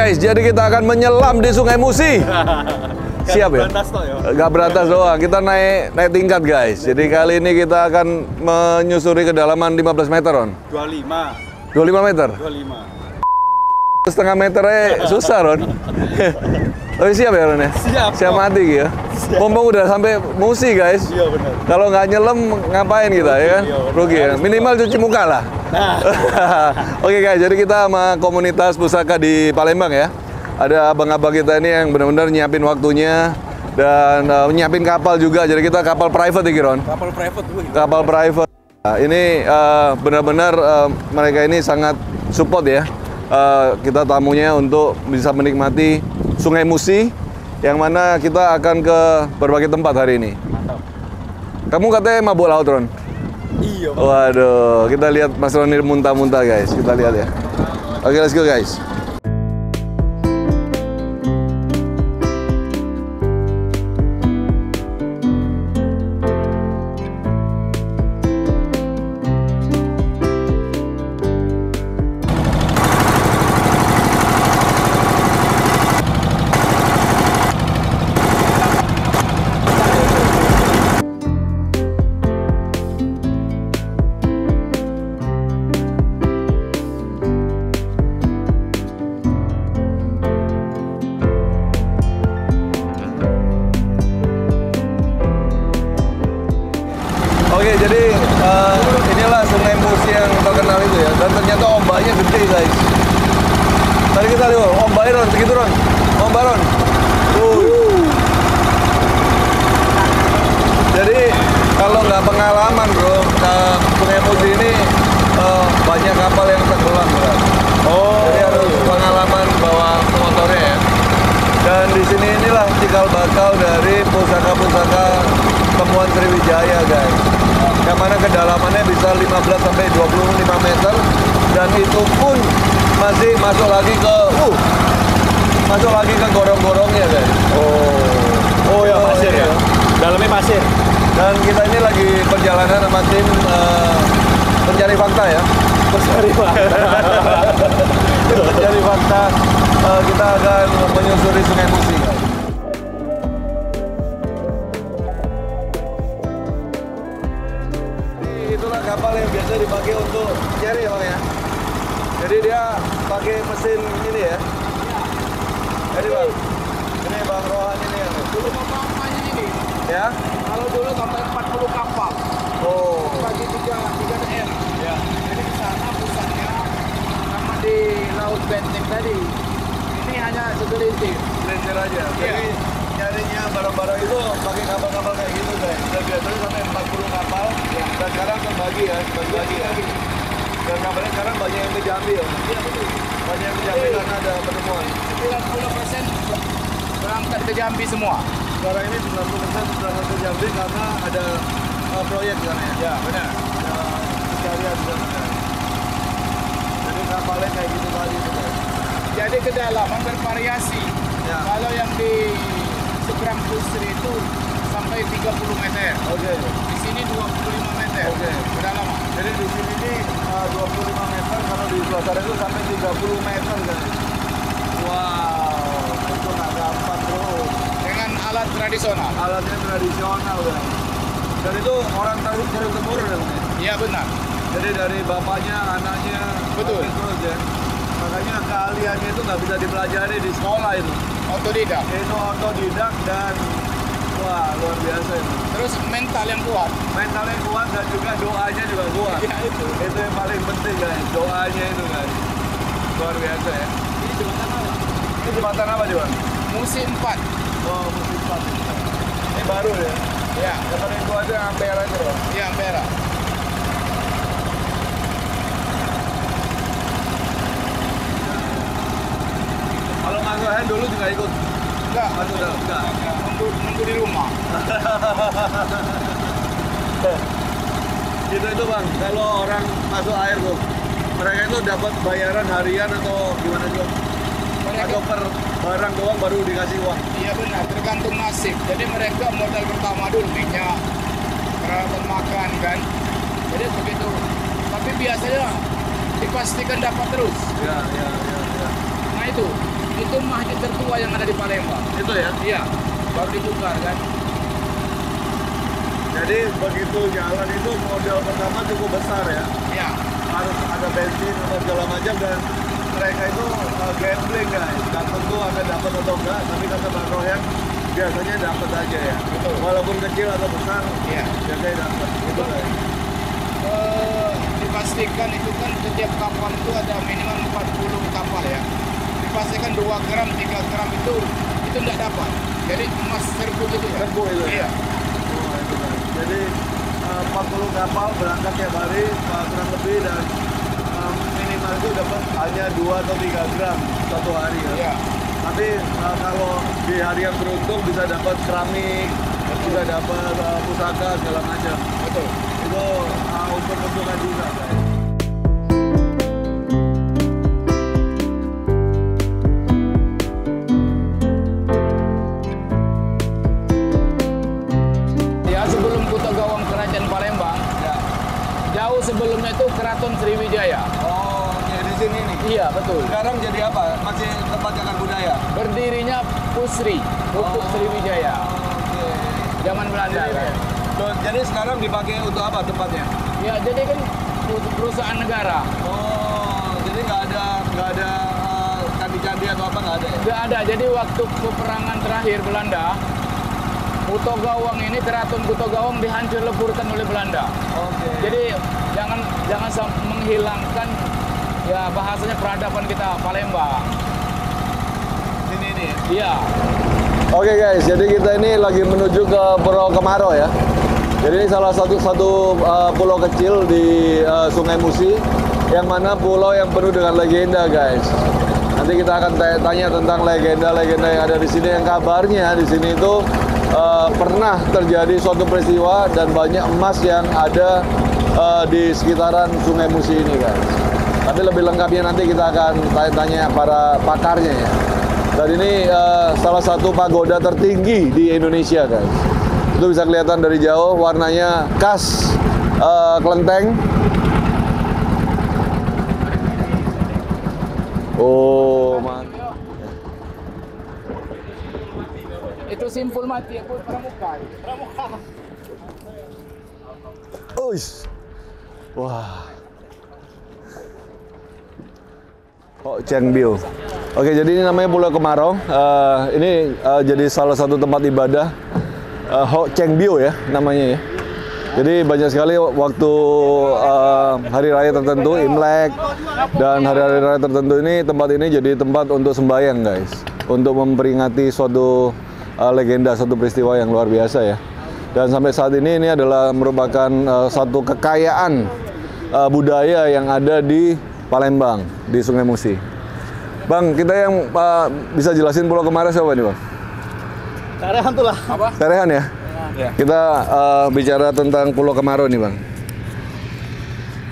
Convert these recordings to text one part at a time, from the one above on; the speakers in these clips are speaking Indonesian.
guys, jadi kita akan menyelam di Sungai Musi. Siap ya? Gak beratas doang, kita naik tingkat guys. Jadi kali ini kita akan menyusuri kedalaman 15 meter, Ron. 25 meter? 25. Setengah meternya susah, Ron. Tapi siap ya, Ron ya? Siap mati gitu ya? Pompong udah sampai Musi guys. Iya benar. Kalau nggak nyelam ngapain kita ya kan? Rugi ya. Minimal cuci muka lah. Nah. Oke guys, jadi kita sama komunitas pusaka di Palembang ya. Ada abang-abang kita ini yang benar-benar nyiapin waktunya dan nyiapin kapal juga. Jadi kita kapal private nih, Ron. Kapal private gue. Kapal private. Nah, ini benar-benar mereka ini sangat support ya. Kita tamunya untuk bisa menikmati Sungai Musi, yang mana kita akan ke berbagai tempat hari ini. Mantap. Kamu katanya mabuk laut, Ron? Iya. Waduh, kita lihat Mas Ronir muntah-muntah guys. Kita lihat ya. Oke, let's go guys. Oke, jadi inilah Sungai Musi yang terkenal itu ya. Dan ternyata ombaknya gede guys. Tadi kita lihat ombaknya, Ron, segitu Ron. Ombak, Ron. Jadi kalau nggak pengalaman bro, Sungai Musi ini banyak kapal yang tenggelam bro. Jadi harus pengalaman bawa motornya ya. Dan di sini inilah cikal bakal dari pusaka-pusaka temuan Sriwijaya guys. Yang mana kedalamannya bisa 15 sampai 25 meter dan itu pun masih masuk lagi ke gorong-gorongnya guys. Oh ya, pasir ya. Dalamnya pasir. Dan kita ini lagi perjalanan sama tim pencari fakta ya. Mencari fakta. Kita akan menyusuri Sungai Musi guys. Itulah kapal yang biasa dipakai untuk nyari ya Bang ya. Jadi dia pakai mesin ini ya. Jadi Bang, ini Bang Rohan ini ya. Dulu kapalnya ini. Ya? Kalau dulu sampai 40 kapal. Oh. Bagi 3 DM. Ya. Jadi di sana pusatnya sama di Laut Benteng tadi. Ini hanya segelintir. Selintir aja. Jadi nyarinya barang-barang itu pakai kapal-kapal kayak gitu guys. Dan biasanya sampai 40 kapal. Ya. Dan sekarang terbagi ya, Dan kapalnya sekarang banyak yang ke Jambi ya. Iya betul. Banyak yang ke Jambi karena ada penemuan. 90% berangkat ke Jambi semua. Sekarang ini 90% berangkat ke Jambi karena ada proyek di sana ya. Ya benar. Ada pencarian di sana. Jadi kapalnya kayak gitu tadi itu guys. Jadi kedalaman bervariasi. Ya. Kalau yang di seberang Pusri itu sampai 30 meter. Oke. Di sini 25 meter. Oke. Kedalaman. Jadi di sini ini 25 meter, kalau di sebelah sana itu sampai 30 meter guys. Wow, itu nggak gampang bro. Dengan alat tradisional. Alatnya tradisional guys. Dan itu orang tahu turun temurun ya Bang? Iya benar. Jadi dari bapaknya, anaknya, Betul. terus ya. Makanya keahliannya itu nggak bisa dipelajari di sekolah itu. Otodidak. Itu otodidak dan wah luar biasa itu. Terus mental yang kuat. Mentalnya kuat dan juga doanya juga kuat. Ya itu. Itu yang paling penting guys, doanya itu guys. Luar biasa ya. Ini jembatan apa? Ini jembatan apa nih Bang? Musim 4. Oh, musim 4. Ini baru ya? Ya. Yang paling tua itu yang Ampera itu Bang? Iya, Ampera. Kalau ngasuhin dulu juga ikut? Enggak. Masuk dalam? Enggak. Nunggu di rumah. Gitu itu Bang, kalau orang masuk air tuh, mereka itu dapat bayaran harian atau gimana juga? Atau per barang doang baru dikasih uang? Iya benar, tergantung nasib. Jadi mereka modal pertama dulu minyak, peralatan makan kan. Jadi begitu. Tapi biasanya dipastikan dapat terus. Ya. Nah itu. itu masjid tertua yang ada di Palembang. Itu ya. Iya, baru dibongkar kan. Jadi begitu jalan itu modal pertama cukup besar ya. Iya. Harus ada bensin atau segala macam dan mereka itu gambling guys. Dan tentu akan dapat atau enggak, tapi kata Bang Royan biasanya dapat aja ya. Betul. Walaupun kecil atau besar, Iya. biasanya dapat. Itu guys. Dipastikan itu kan setiap kapal itu ada minimal 40 kapal ya. Dipastikan 2 gram, 3 gram itu tidak dapat. Jadi emas serbu itu ya. Serbu itu ya? Iya. Oh, itu guys. Jadi 40 kapal berangkat tiap hari kurang lebih dan minimal itu dapat hanya 2 atau 3 gram satu hari ya. Iya. Tapi kalau di hari yang beruntung bisa dapat keramik, bisa dapat pusaka segala macam. Betul. Itu untung-untungan juga guys. Ya, sebelum Kota Gawang Kerajaan Palembang, Ya. jauh sebelumnya itu Keraton Sriwijaya. Oh, ya di sini nih. Iya, betul. Sekarang jadi apa? Masih tempat cagar budaya? Berdirinya Pusri, Pupuk Sriwijaya. Oke. Zaman Belanda kan. Jadi sekarang dipakai untuk apa tempatnya? Ya, jadi kan perusahaan negara. Oh, jadi nggak ada candi-candi atau apa nggak ada ya? Nggak ada. Jadi waktu peperangan terakhir Belanda, Kota Gawang ini, Keraton Kota Gawang dihancur leburkan oleh Belanda. Oke. Jadi jangan sampai menghilangkan ya bahasanya peradaban kita Palembang. Sini nih. Iya. Oke guys, jadi kita ini lagi menuju ke Pulau Kemaro ya. Jadi ini salah satu pulau kecil di Sungai Musi, yang mana pulau yang penuh dengan legenda guys. Nanti kita akan tanya tentang legenda-legenda yang ada di sini. Yang kabarnya di sini itu pernah terjadi suatu peristiwa dan banyak emas yang ada di sekitaran Sungai Musi ini guys. Tapi lebih lengkapnya nanti kita akan tanya para pakarnya ya. Dan ini salah satu pagoda tertinggi di Indonesia guys. Itu bisa kelihatan dari jauh, warnanya khas kelenteng. Oh, mantap. Itu simpul mati ya, pramuka. Pramuka. Uish. Wah. Ho Cheng Biu. Oke, jadi ini namanya Pulau Kemaro. Ini jadi salah satu tempat ibadah Ho Cheng Biu ya namanya ya. Jadi banyak sekali waktu hari raya tertentu, Imlek dan hari-hari raya tertentu ini tempat ini jadi tempat untuk sembahyang guys, untuk memperingati suatu legenda, suatu peristiwa yang luar biasa ya. Dan sampai saat ini adalah merupakan satu kekayaan budaya yang ada di Palembang, di Sungai Musi. Bang, kita yang bisa jelasin Pulau Kemaro siapa nih Bang? Karehan tuh lah. Apa? Karehan ya? Ya. Kita bicara tentang Pulau Kemaro nih Bang.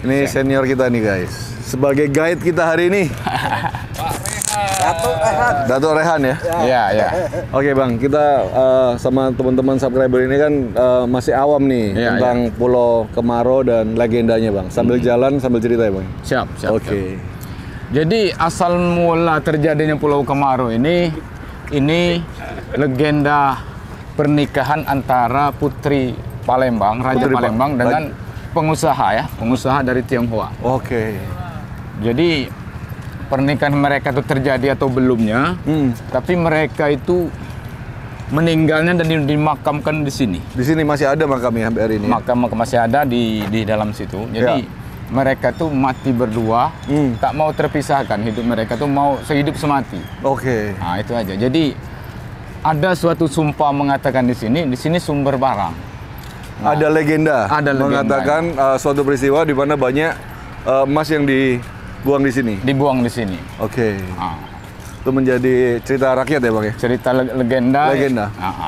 Ini senior kita nih guys. Sebagai guide kita hari ini. Datuk Rehan ya? Iya, iya. Oke Bang, kita sama teman-teman subscriber ini kan masih awam nih Iya, tentang Pulau Kemaro dan legendanya Bang. Sambil jalan, sambil cerita ya Bang? Siap, siap. Oke. Siap. Jadi asal mula terjadinya Pulau Kemaro ini legenda pernikahan antara putri Palembang, Raja Putri Palembang dengan pengusaha dari Tionghoa. Oke. Jadi pernikahan mereka itu terjadi atau belumnya, tapi mereka itu meninggalnya dan dimakamkan di sini. Di sini masih ada makamnya sampai hari ini. Makam masih ada di dalam situ. Jadi mereka tuh mati berdua, tak mau terpisahkan. Hidup mereka tuh mau sehidup semati. Oke. Nah, itu aja. Jadi ada suatu sumpah mengatakan di sini sumber barang. Nah, Ada legenda mengatakan suatu peristiwa di mana banyak emas yang dibuang di sini. dibuang di sini. Oke. Nah, Itu menjadi cerita rakyat ya Bang ya? cerita legenda. Legenda.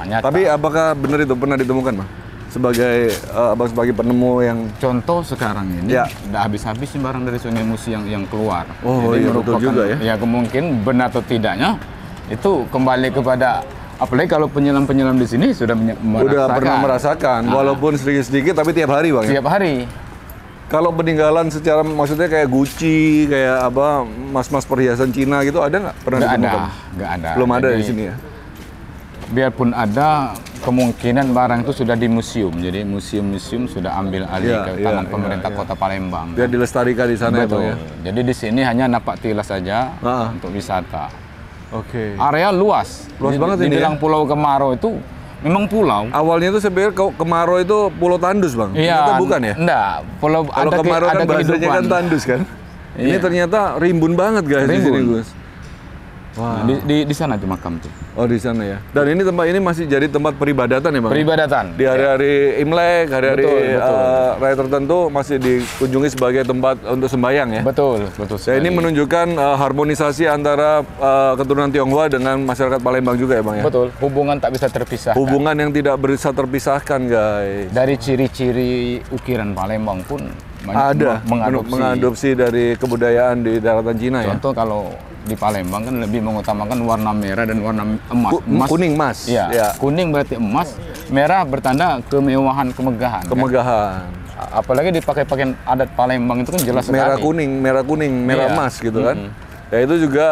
Nyata. Tapi apakah benar itu pernah ditemukan Bang? Sebagai Abang sebagai penemu yang Contoh sekarang ini, Ya. udah habis-habis nih barang dari Sungai Musi yang keluar. Oh, iya, betul juga ya. Ya kemungkinan benar atau tidaknya itu kembali kepada, apalagi kalau penyelam-penyelam di sini sudah merasakan. udah pernah merasakan, walaupun sedikit-sedikit tapi tiap hari Bang ya? Tiap hari. Kalau peninggalan secara maksudnya kayak Gucci, kayak apa, mas-mas perhiasan Cina gitu ada nggak? Pernah ditemukan? Nggak ada. Belum ada Jadi, di sini ya? Biarpun ada, kemungkinan barang itu sudah di museum. Jadi museum-museum sudah ambil alih Iya, ke iya, tangan iya, pemerintah iya. Kota Palembang. Biar dilestarikan di sana ya, Bang Betul. ya? Jadi di sini hanya napak tilas saja Ah. untuk wisata. Oke. Area luas. Luas banget ini Dibilang ya? Pulau Kemaro itu memang pulau. Awalnya itu sebenarnya Kemaro itu Pulau Tandus, Bang. Ternyata bukan ya? Enggak, pulau Kalau Kemaro kan bahasanya kan Tandus kan? Ini Iya. ternyata rimbun banget guys di Rimbun. sini, Gus. Wah. Nah, di sana tuh makam tuh. Oh, di sana ya. Dan ini tempat ini masih jadi tempat peribadatan ya, Bang? Peribadatan. Di hari-hari Imlek, hari-hari Betul. raya tertentu masih dikunjungi sebagai tempat untuk sembahyang ya. Betul, betul. Ya, ini sekali. menunjukkan harmonisasi antara keturunan Tionghoa dengan masyarakat Palembang juga ya, Bang ya. Betul, hubungan tak bisa terpisahkan. Hubungan yang tidak bisa terpisahkan, guys. Dari ciri-ciri ukiran Palembang pun Ada mengadopsi dari kebudayaan di daratan Cina ya. Contoh kalau di Palembang kan lebih mengutamakan warna merah dan warna emas. Kuning emas. Iya, Ya. kuning berarti emas, merah bertanda kemewahan, kemegahan. kan? Kemegahan. Apalagi dipakai pakaian adat Palembang itu kan jelas Merah sekali. kuning, merah Iya. emas gitu kan. Ya itu juga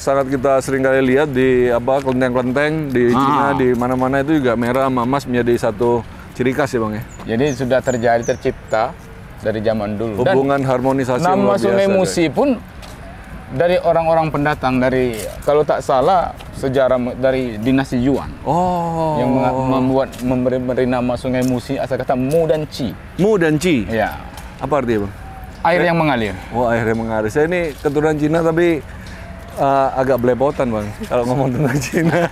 sangat kita sering kali lihat di apa kelenteng-kelenteng di Cina, di mana-mana itu juga merah sama emas menjadi satu ciri khas ya, Bang ya. Jadi sudah tercipta dari zaman dulu. Dan Hubungan harmonisasi yang nama luar Sungai biasa, Musi pun dari orang-orang pendatang dari, kalau tak salah, sejarah dari dinasti Yuan guys. Oh. yang memberi nama Sungai Musi asal kata Mu dan Ci. Mu dan Ci. Ya, Apa artinya, Bang? air yang mengalir. Wah, akhirnya mengalir. Saya ini keturunan Cina tapi agak belepotan, Bang, kalau ngomong tentang Cina.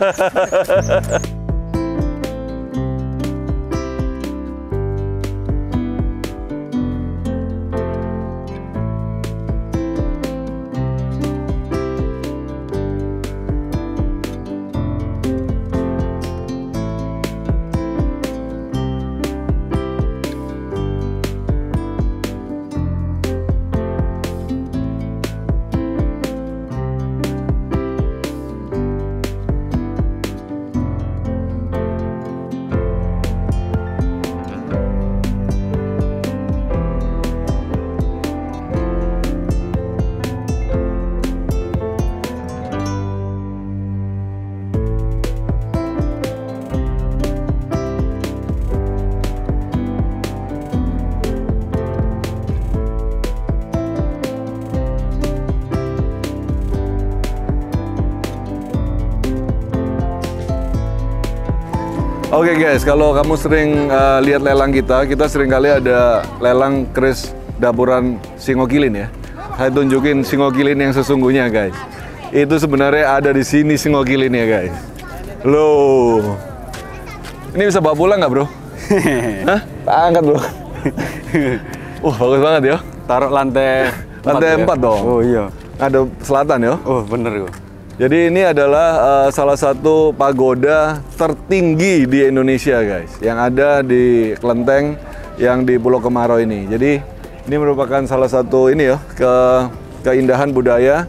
Oke guys, kalau kamu sering lihat lelang kita sering kali ada lelang keris dapuran Singokilin ya. Saya tunjukin Singokilin yang sesungguhnya guys. Itu sebenarnya ada di sini Singokilin ya guys. Loh. Ini bisa bawa pulang nggak bro? Hah? Tak angkat bro. Bagus banget ya. Taruh lantai Lantai 4 dong. Oh iya. Ada selatan ya. Oh bener kok. Jadi ini adalah salah satu pagoda tertinggi di Indonesia guys, yang ada di kelenteng yang di Pulau Kemaro ini. Jadi ini merupakan salah satu ini ya keindahan budaya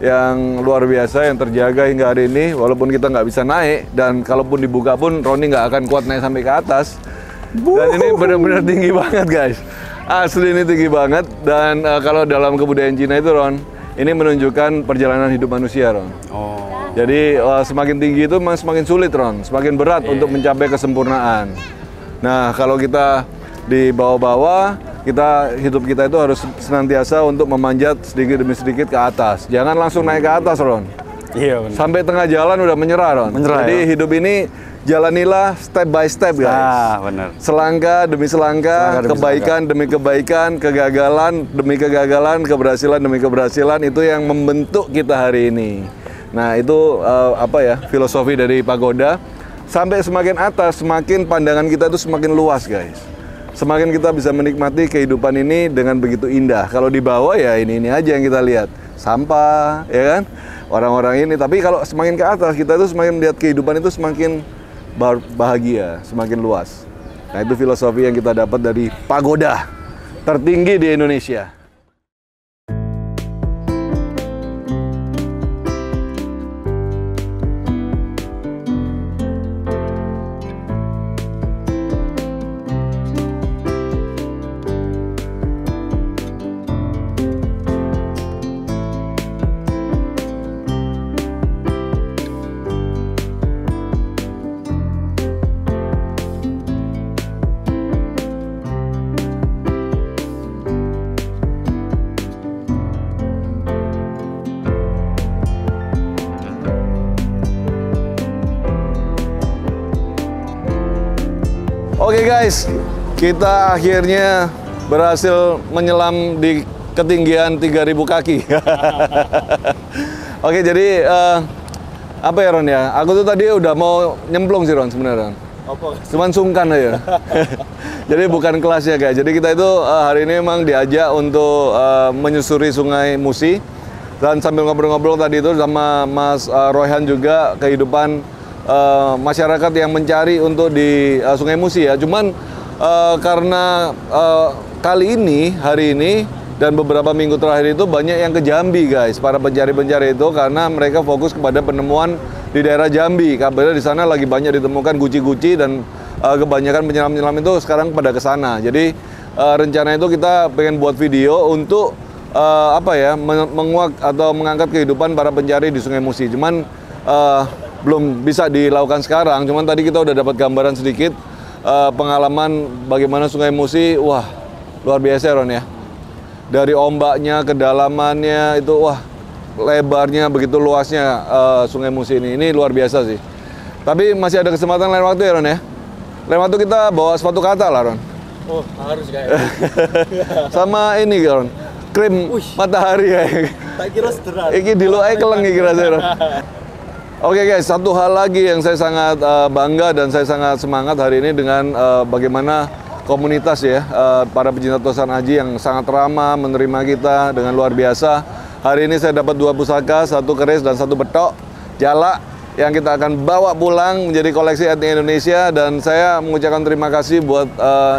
yang luar biasa yang terjaga hingga hari ini. Walaupun kita nggak bisa naik dan kalaupun dibuka pun Roni nggak akan kuat naik sampai ke atas. Dan ini benar-benar tinggi banget guys. Asli ini tinggi banget. Dan kalau dalam kebudayaan Cina itu Ron, ini menunjukkan perjalanan hidup manusia, Ron. Oh. Jadi semakin tinggi itu memang semakin sulit, Ron. Semakin berat untuk mencapai kesempurnaan. Nah, kalau kita di bawah-bawah, hidup kita itu harus senantiasa untuk memanjat sedikit demi sedikit ke atas. Jangan langsung naik ke atas, Ron. Iya bener. Sampai tengah jalan udah menyerah, Ron. Menyerah, Jadi ya? hidup ini jalanilah step by step, guys. Ah bener. Selangkah demi selangkah, Selangkah demi kebaikan demi kebaikan, kegagalan demi kegagalan, keberhasilan demi keberhasilan, itu yang membentuk kita hari ini. Nah, itu filosofi dari pagoda. Sampai semakin atas, semakin pandangan kita itu semakin luas, guys. Semakin kita bisa menikmati kehidupan ini dengan begitu indah. Kalau di bawah ya ini aja yang kita lihat. Sampah, ya kan? Orang-orang ini. Tapi kalau semakin ke atas, kita itu semakin melihat kehidupan itu semakin bahagia, semakin luas. Nah, itu filosofi yang kita dapat dari pagoda tertinggi di Indonesia. Oke guys, kita akhirnya berhasil menyelam di ketinggian 3.000 kaki. Oke, jadi apa ya Ron ya? Aku tuh tadi udah mau nyemplung sih Ron sebenarnya. Cuman sungkan aja. Jadi bukan kelas ya guys. Jadi kita itu hari ini memang diajak untuk menyusuri Sungai Musi. Dan sambil ngobrol-ngobrol tadi itu sama Mas Royhan juga kehidupan masyarakat yang mencari untuk di Sungai Musi ya. Cuman karena kali ini, hari ini dan beberapa minggu terakhir itu banyak yang ke Jambi guys, para pencari-pencari itu, karena mereka fokus kepada penemuan di daerah Jambi. Kabarnya di sana lagi banyak ditemukan guci-guci dan kebanyakan penyelam-penyelam itu sekarang pada ke sana. Jadi rencana itu kita pengen buat video untuk menguak atau mengangkat kehidupan para pencari di Sungai Musi. Cuman belum bisa dilakukan sekarang. Cuman tadi kita udah dapat gambaran sedikit pengalaman bagaimana Sungai Musi. Wah, luar biasa Ron ya. Dari ombaknya, kedalamannya itu, wah, lebarnya, begitu luasnya Sungai Musi ini luar biasa sih. Tapi masih ada kesempatan lain waktu ya Ron ya. Lain waktu kita bawa sepatu kata lah Ron. Oh, harus kayak. Sama ini Ron, krim matahari kayak. Tak kira sederhana. Iki dulu aja keleng iki rasanya Ron. Oke guys, satu hal lagi yang saya sangat bangga dan saya sangat semangat hari ini dengan bagaimana komunitas ya, para pecinta Tosan Aji yang sangat ramah menerima kita dengan luar biasa. Hari ini saya dapat 2 pusaka, 1 keris dan 1 betok jalak yang kita akan bawa pulang menjadi koleksi etnik Indonesia. Dan saya mengucapkan terima kasih buat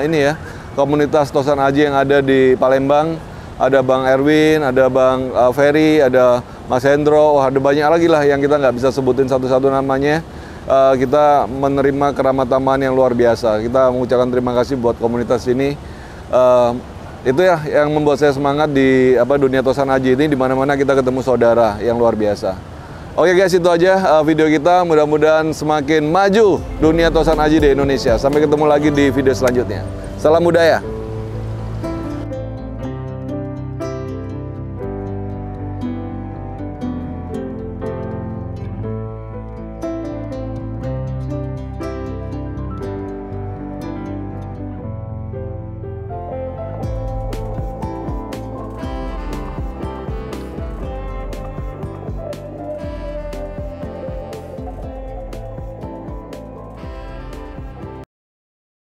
ini ya, komunitas Tosan Aji yang ada di Palembang. Ada Bang Erwin, ada Bang Ferry, ada Mas Hendro, ada banyak lagi lah yang kita nggak bisa sebutin satu-satu namanya. Kita menerima keramat tamahan yang luar biasa. Kita mengucapkan terima kasih buat komunitas ini. Itu ya yang membuat saya semangat di dunia Tosan Aji ini, di mana-mana kita ketemu saudara yang luar biasa. Oke guys, itu aja video kita. Mudah-mudahan semakin maju dunia Tosan Aji di Indonesia. Sampai ketemu lagi di video selanjutnya. Salam budaya.